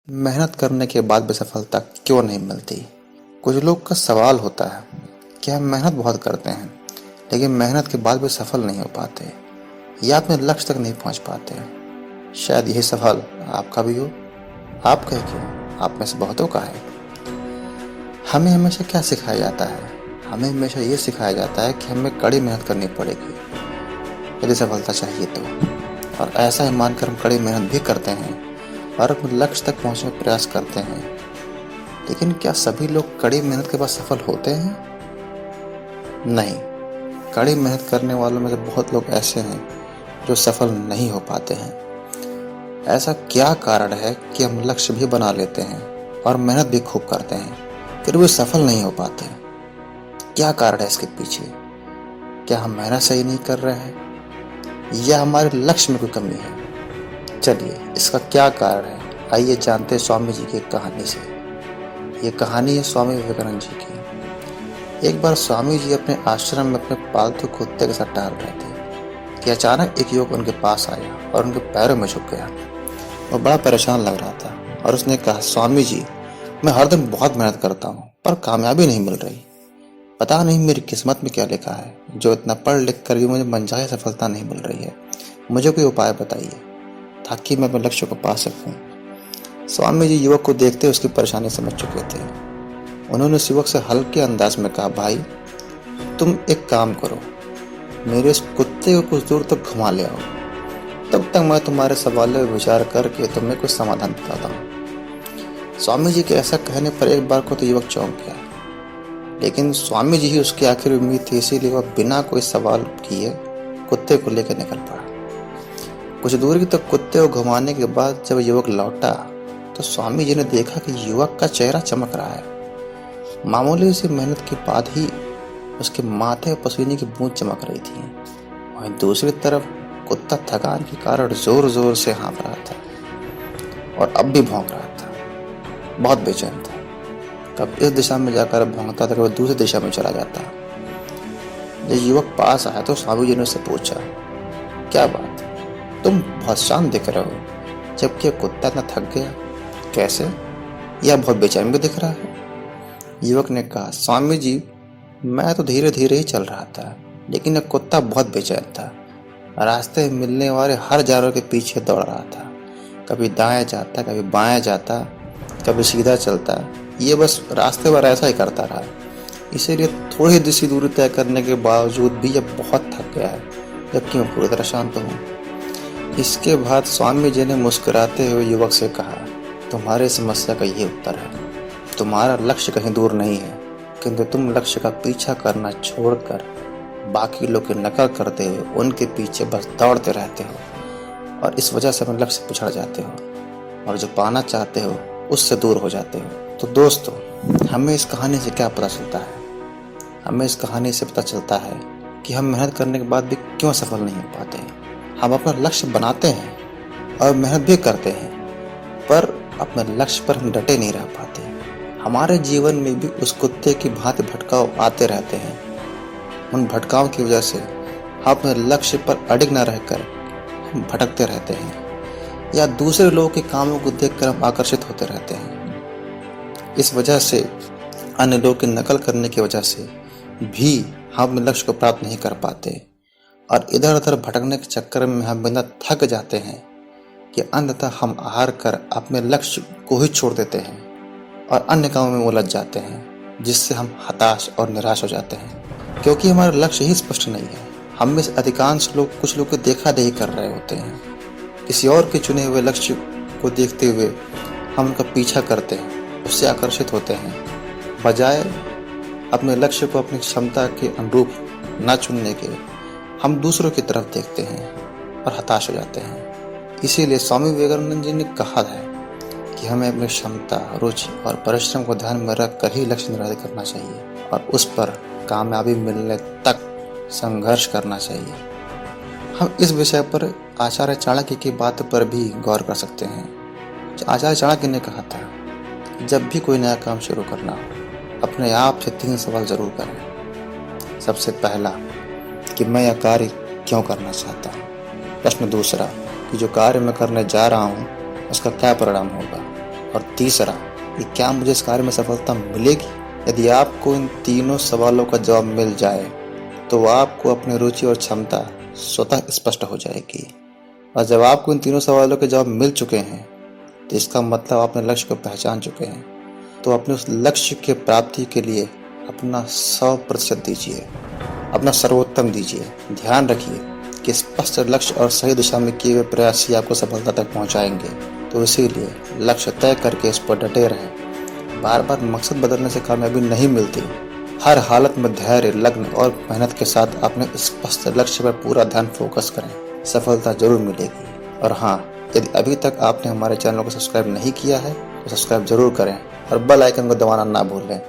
मेहनत करने के बाद भी सफलता क्यों नहीं मिलती? कुछ लोग का सवाल होता है कि हम मेहनत बहुत करते हैं, लेकिन मेहनत के बाद भी सफल नहीं हो पाते या अपने लक्ष्य तक नहीं पहुंच पाते। शायद यही सवाल आपका भी हो। आपका ही क्यों, आप में से बहुतों का है। हमें हमेशा क्या सिखाया जाता है? हमें हमेशा ये सिखाया जाता है कि हमें कड़ी मेहनत करनी पड़ेगी यदि सफलता चाहिए तो, और ऐसा ही मानकर हम कड़ी मेहनत भी करते हैं और अपने लक्ष्य तक पहुंचने का प्रयास करते हैं। लेकिन क्या सभी लोग कड़ी मेहनत के बाद सफल होते हैं? नहीं। कड़ी मेहनत करने वालों में से बहुत लोग ऐसे हैं जो सफल नहीं हो पाते हैं। ऐसा क्या कारण है कि हम लक्ष्य भी बना लेते हैं और मेहनत भी खूब करते हैं, फिर भी सफल नहीं हो पाते? क्या कारण है इसके पीछे? क्या हम मेहनत सही नहीं कर रहे हैं या हमारे लक्ष्य में कोई कमी है? चलिए, इसका क्या कारण है, आइए जानते हैं स्वामी जी की एक कहानी से। ये कहानी है स्वामी विवेकानंद जी की। एक बार स्वामी जी अपने आश्रम में अपने पालतू कुत्ते के साथ टहल रहे थे कि अचानक एक युवक उनके पास आया और उनके पैरों में झुक गया। वो बड़ा परेशान लग रहा था और उसने कहा, स्वामी जी, मैं हर दिन बहुत मेहनत करता हूँ पर कामयाबी नहीं मिल रही। पता नहीं मेरी किस्मत में क्या लिखा है, जो इतना पढ़ लिख कर भी मुझे मनचाही सफलता नहीं मिल रही है। मुझे कोई उपाय बताइए ताकि मैं अपने लक्ष्य को पा सकूं। स्वामी जी युवक को देखते उसकी परेशानी समझ चुके थे। उन्होंने उस युवक से हल्के अंदाज में कहा, भाई, तुम एक काम करो, मेरे इस कुत्ते को कुछ दूर तक घुमा ले आओ, तब तक मैं तुम्हारे सवालों पर विचार करके तुम्हें कुछ समाधान बताता हूँ। स्वामी जी के ऐसा कहने पर एक बार को तो युवक चौंक गया, लेकिन स्वामी जी ही उसकी आखिरी उम्मीद थी, इसीलिए वह बिना कोई सवाल किए कुत्ते को लेकर निकल पड़ा। कुछ दूरी तक कुत्ते को घुमाने के बाद जब युवक लौटा तो स्वामी जी ने देखा कि युवक का चेहरा चमक रहा है। मामूली सी मेहनत के बाद ही उसके माथे और पसीने की बूंद चमक रही थी। वहीं दूसरी तरफ कुत्ता थकान के कारण जोर जोर से हाँफ रहा था और अब भी भौंक रहा था, बहुत बेचैन था। कभी इस दिशा में जाकर भौंकता था, कभी दूसरी दिशा में चला जाता। जब युवक पास आया तो स्वामी जी ने उससे पूछा, क्या बात, तुम बहुत शांत दिख रहे हो, जबकि कुत्ता इतना थक गया कैसे? यह बहुत बेचैन भी दिख रहा है। युवक ने कहा, स्वामी जी, मैं तो धीरे धीरे ही चल रहा था, लेकिन यह कुत्ता बहुत बेचैन था। रास्ते में मिलने वाले हर जानवर के पीछे दौड़ रहा था। कभी दाएं जाता, कभी बाएं जाता, कभी सीधा चलता। ये बस रास्ते पर ऐसा ही करता रहा। इसीलिए थोड़ी सी दूरी तय करने के बावजूद भी यह बहुत थक गया है, जबकि मैं पूरी तरह शांत हूँ। इसके बाद स्वामी जी ने मुस्कुराते हुए युवक से कहा, तुम्हारी समस्या का ये उत्तर है। तुम्हारा लक्ष्य कहीं दूर नहीं है, किंतु तुम लक्ष्य का पीछा करना छोड़कर बाकी लोग की नकल करते हुए उनके पीछे बस दौड़ते रहते हो और इस वजह से अपने लक्ष्य से पिछड़ जाते हो और जो पाना चाहते हो उससे दूर हो जाते हो। तो दोस्तों, हमें इस कहानी से क्या पता चलता है? हमें इस कहानी से पता चलता है कि हम मेहनत करने के बाद भी क्यों सफल नहीं हो पाते। हम अपना लक्ष्य बनाते हैं और मेहनत भी करते हैं, पर अपने लक्ष्य पर हम डटे नहीं रह पाते। हमारे जीवन में भी उस कुत्ते की भांति भटकाव आते रहते हैं। उन भटकाव की वजह से हम अपने लक्ष्य पर अडिग न रहकर हम भटकते रहते हैं या दूसरे लोगों के कामों को देखकर हम आकर्षित होते रहते हैं। इस वजह से अन्य लोगों की नकल करने की वजह से भी हम अपने लक्ष्य को प्राप्त नहीं कर पाते और इधर उधर भटकने के चक्कर में हम बिना थक जाते हैं कि अंततः हम हार कर अपने लक्ष्य को ही छोड़ देते हैं और अन्य कामों में उलझ जाते हैं, जिससे हम हताश और निराश हो जाते हैं, क्योंकि हमारा लक्ष्य ही स्पष्ट नहीं है। हम में से अधिकांश लोग कुछ लोग को देखा देखी कर रहे होते हैं। किसी और के चुने हुए लक्ष्य को देखते हुए हम उनका पीछा करते हैं, उससे आकर्षित होते हैं, बजाय अपने लक्ष्य को अपनी क्षमता के अनुरूप न चुनने के हम दूसरों की तरफ देखते हैं और हताश हो जाते हैं। इसीलिए स्वामी विवेकानंद जी ने कहा है कि हमें अपनी क्षमता, रुचि और परिश्रम को ध्यान में रखकर ही लक्ष्य निर्धारित करना चाहिए और उस पर कामयाबी मिलने तक संघर्ष करना चाहिए। हम इस विषय पर आचार्य चाणक्य की बात पर भी गौर कर सकते हैं। आचार्य चाणक्य ने कहा था, जब भी कोई नया काम शुरू करना हो, अपने आप से 3 सवाल जरूर करें। सबसे पहला कि मैं यह कार्य क्यों करना चाहता हूँ। प्रश्न दूसरा कि जो कार्य मैं करने जा रहा हूँ उसका क्या परिणाम होगा। और तीसरा, कि क्या मुझे इस कार्य में सफलता मिलेगी? यदि आपको इन तीनों सवालों का जवाब मिल जाए तो आपको अपनी रुचि और क्षमता स्वतः स्पष्ट हो जाएगी। और जब आपको इन तीनों सवालों के जवाब मिल चुके हैं तो इसका मतलब आप अपने लक्ष्य को पहचान चुके हैं। तो अपने उस लक्ष्य के प्राप्ति के लिए अपना 100% दीजिए, अपना सर्वोत्तम दीजिए। ध्यान रखिए कि स्पष्ट लक्ष्य और सही दिशा में किए हुए प्रयास ही आपको सफलता तक पहुंचाएंगे। तो इसीलिए लक्ष्य तय करके इस पर डटे रहें। बार बार मकसद बदलने से कामयाबी नहीं मिलती। हर हालत में धैर्य, लगन और मेहनत के साथ अपने स्पष्ट लक्ष्य पर पूरा ध्यान फोकस करें, सफलता जरूर मिलेगी। और हाँ, यदि अभी तक आपने हमारे चैनल को सब्सक्राइब नहीं किया है तो सब्सक्राइब जरूर करें और बेल आइकन को दबाना ना भूलें